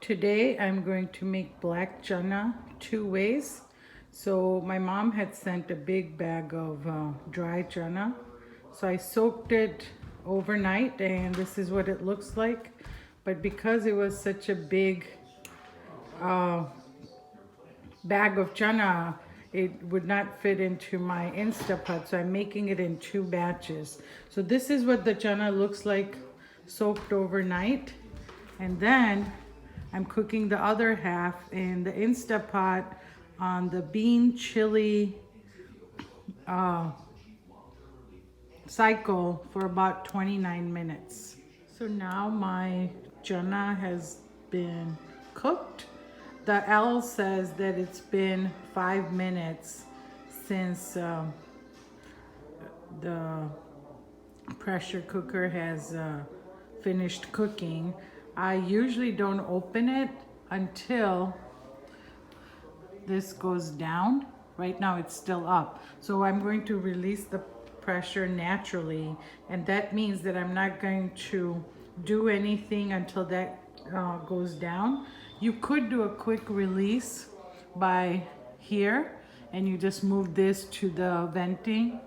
today I'm going to make black chana two ways. So my mom had sent a big bag of dry chana. So I soaked it overnight and this is what it looks like. But because it was such a big bag of chana, it would not fit into my Instapot. So I'm making it in two batches. So this is what the chana looks like soaked overnight. And then I'm cooking the other half in the Instapot on the bean chili cycle for about 29 minutes. So now my chana has been cooked. The L says that it's been 5 minutes since the pressure cooker has finished cooking. I usually don't open it until this goes down. Right now it's still up. So I'm going to release the pressure naturally, and that means that I'm not going to do anything until that goes down. You could do a quick release by here, and you just move this to the venting,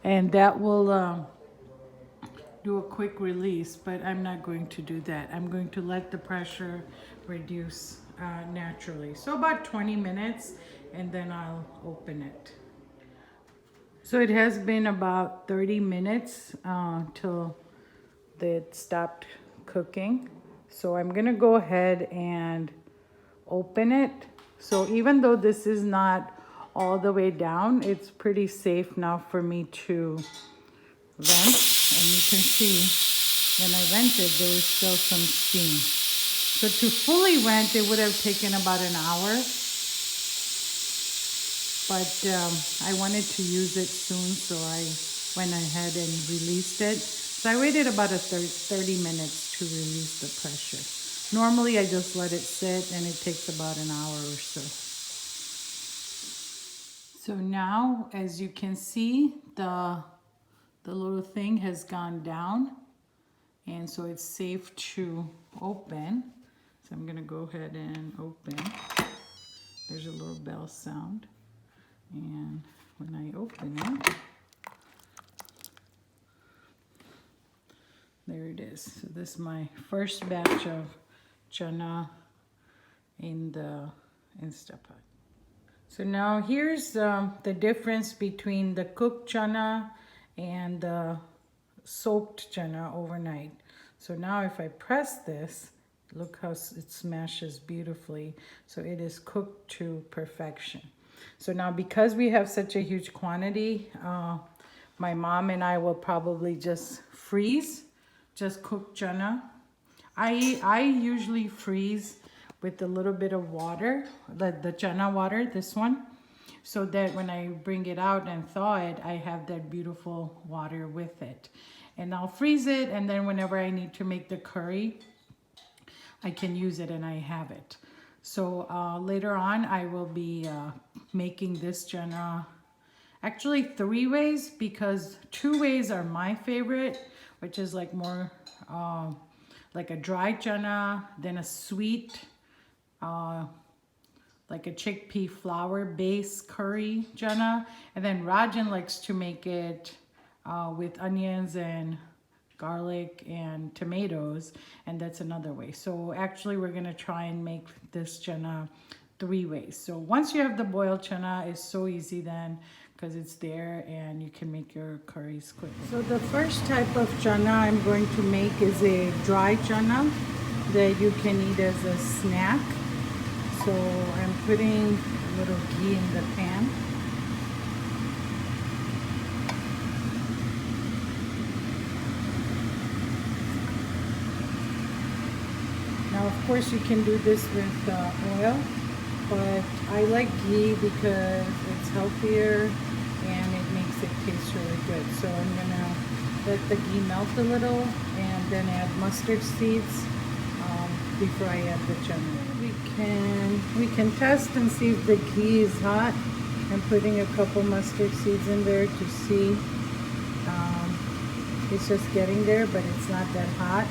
and that will do a quick release, but I'm not going to do that. I'm going to let the pressure reduce naturally. So about 20 minutes, and then I'll open it. So it has been about 30 minutes till it stopped cooking. So I'm gonna go ahead and open it. So even though this is not all the way down, it's pretty safe now for me to vent. And you can see when I vented, there was still some steam. So to fully vent, it would have taken about an hour. But I wanted to use it soon, so I went ahead and released it. So I waited about 30 minutes to release the pressure. Normally I just let it sit and it takes about an hour or so. So now, as you can see, the little thing has gone down, and so it's safe to open. So I'm gonna go ahead and open. There's a little bell sound. And when I open it, there it is. So this is my first batch of chana in the Instapot. So now here's the difference between the cooked chana and the soaked chana overnight. So now if I press this, look how it smashes beautifully. So it is cooked to perfection. So now because we have such a huge quantity, my mom and I will probably just freeze, just cooked chana. I usually freeze with a little bit of water, the chana water, this one, so that when I bring it out and thaw it, I have that beautiful water with it. And I'll freeze it, and then whenever I need to make the curry, I can use it and I have it. So later on, I will be making this chana actually 3 ways, because 2 ways are my favorite, which is like more like a dry chana, then a sweet, like a chickpea flour base curry chana, and then Rajan likes to make it with onions and garlic and tomatoes, and that's another way. So actually we're gonna try and make this chana 3 ways. So once you have the boiled chana, it's so easy then, because it's there and you can make your curries quick. So the first type of chana I'm going to make is a dry chana that you can eat as a snack. So I'm putting a little ghee in the pan. Now, of course, you can do this with oil, but I like ghee because it's healthier and it makes it taste really good. So I'm gonna let the ghee melt a little and then add mustard seeds before I add the chana. We can test and see if the ghee is hot. I'm putting a couple mustard seeds in there to see. It's just getting there, but it's not that hot.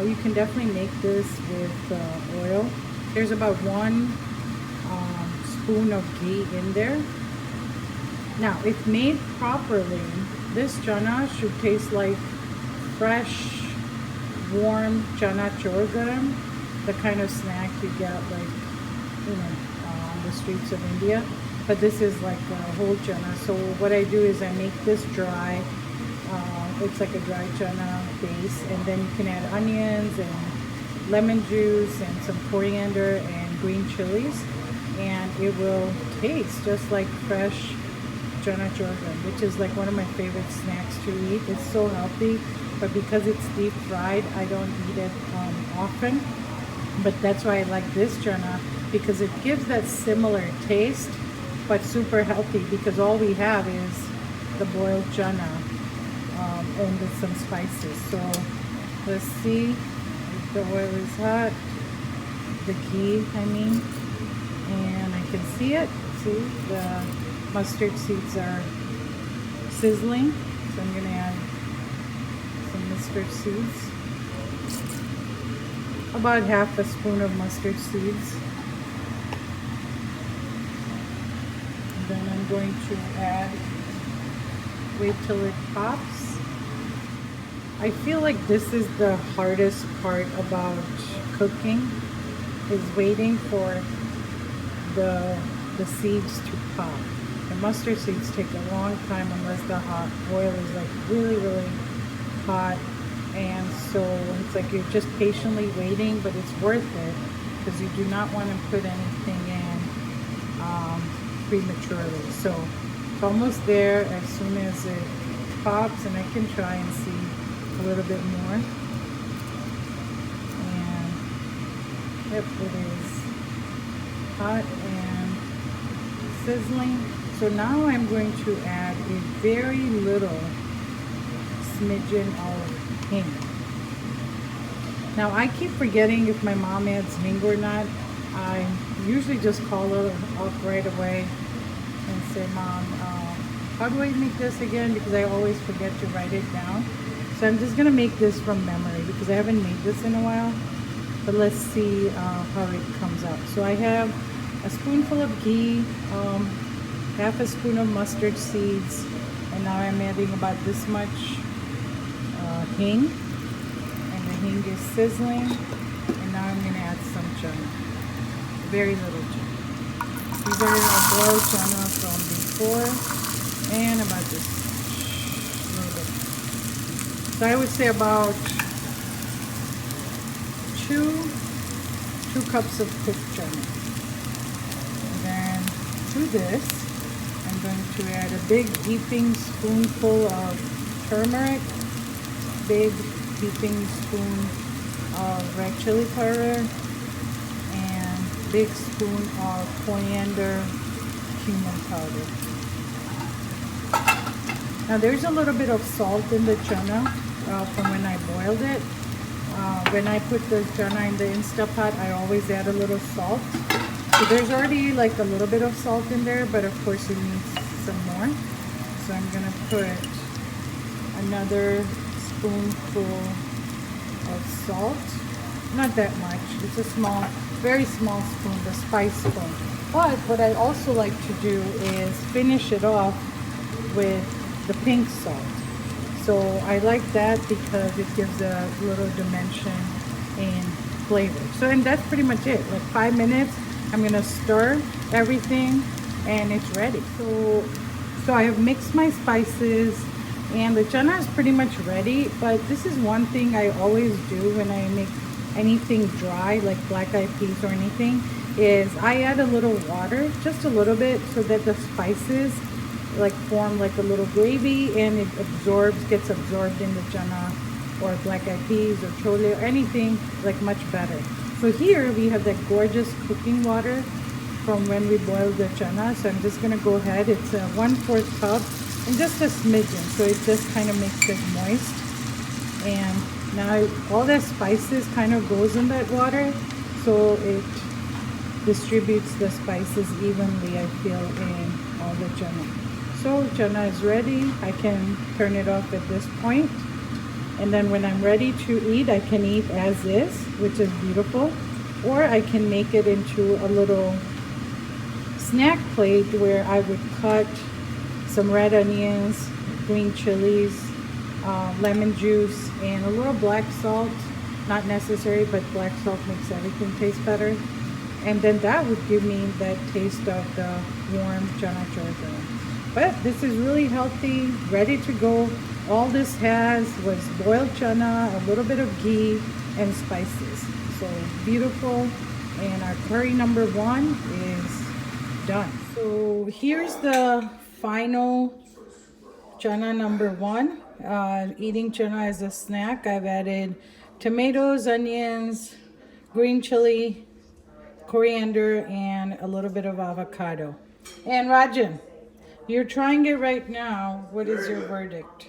You can definitely make this with oil. There's about 1 spoon of ghee in there. Now, if made properly, this chana should taste like fresh, warm chana chorgam, the kind of snack you get like, on the streets of India. But this is like a whole chana. So what I do is I make this dry. It's like a dry chana base, and then you can add onions and lemon juice and some coriander and green chilies, and it will taste just like fresh chana chorgam, which is like one of my favorite snacks to eat. It's so healthy, but because it's deep fried, I don't eat it often. But that's why I like this chana, because it gives that similar taste, but super healthy, because all we have is the boiled chana and with some spices. So let's see if the oil is hot, the ghee I mean, and I can see it. See, the mustard seeds are sizzling, so I'm going to add some mustard seeds, about half a spoon of mustard seeds. And then I'm going to add, wait till it pops. I feel like this is the hardest part about cooking, is waiting for the seeds to pop. The mustard seeds take a long time unless the hot oil is like really, really hot. And so it's like you're just patiently waiting, but it's worth it because you do not want to put anything in prematurely. So it's almost there. As soon as it pops, and I can try and see a little bit more. And yep, it is hot and sizzling. So now I'm going to add a very little smidgen of hing. Now I keep forgetting if my mom adds hing or not. I usually just call her up right away and say, Mom, how do I make this again? Because I always forget to write it down. So I'm just gonna make this from memory because I haven't made this in a while. But let's see how it comes out. So I have a spoonful of ghee, half a spoon of mustard seeds, and now I'm adding about this much hing, and the hing is sizzling, and now I'm going to add some chana, very little chana. These are boiled chana from before, and about this little bit. So I would say about two cups of cooked chana. And then to this, I'm going to add a big heaping spoonful of turmeric, big heaping spoon of red chili powder, and big spoon of coriander cumin powder. Now there's a little bit of salt in the chana from when I boiled it. When I put the chana in the Instapot, I always add a little salt. So there's already like a little bit of salt in there, but of course you need some more. So I'm gonna put another spoonful of salt. Not that much. It's a small, very small spoon, the spice spoon. But what I also like to do is finish it off with the pink salt. So I like that because it gives a little dimension and flavor. So, and that's pretty much it. Like 5 minutes, I'm gonna stir everything and it's ready. So I have mixed my spices and the chana is pretty much ready. But this is one thing I always do when I make anything dry, like black eyed peas or anything, is I add a little water, just a little bit, so that the spices like form like a little gravy and it gets absorbed in the chana or black eyed peas or chole or anything, like much better. So here we have that gorgeous cooking water from when we boiled the chana. So I'm just gonna go ahead, it's a 1/4 cup and just a smidgen, so it just kind of makes it moist. And now all the spices kind of goes in that water, so it distributes the spices evenly, I feel, in all the chana. So chana is ready. I can turn it off at this point. And then when I'm ready to eat, I can eat as is, which is beautiful. Or I can make it into a little snack plate where I would cut some red onions, green chilies, lemon juice, and a little black salt. Not necessary, but black salt makes everything taste better. And then that would give me that taste of the warm chana chorba. But this is really healthy, ready to go. All this has was boiled chana, a little bit of ghee, and spices. So beautiful. And our curry number 1 is done. So here's the final chana number 1. Eating chana as a snack. I've added tomatoes, onions, green chili, coriander, and a little bit of avocado. And Rajan, you're trying it right now. What is your verdict?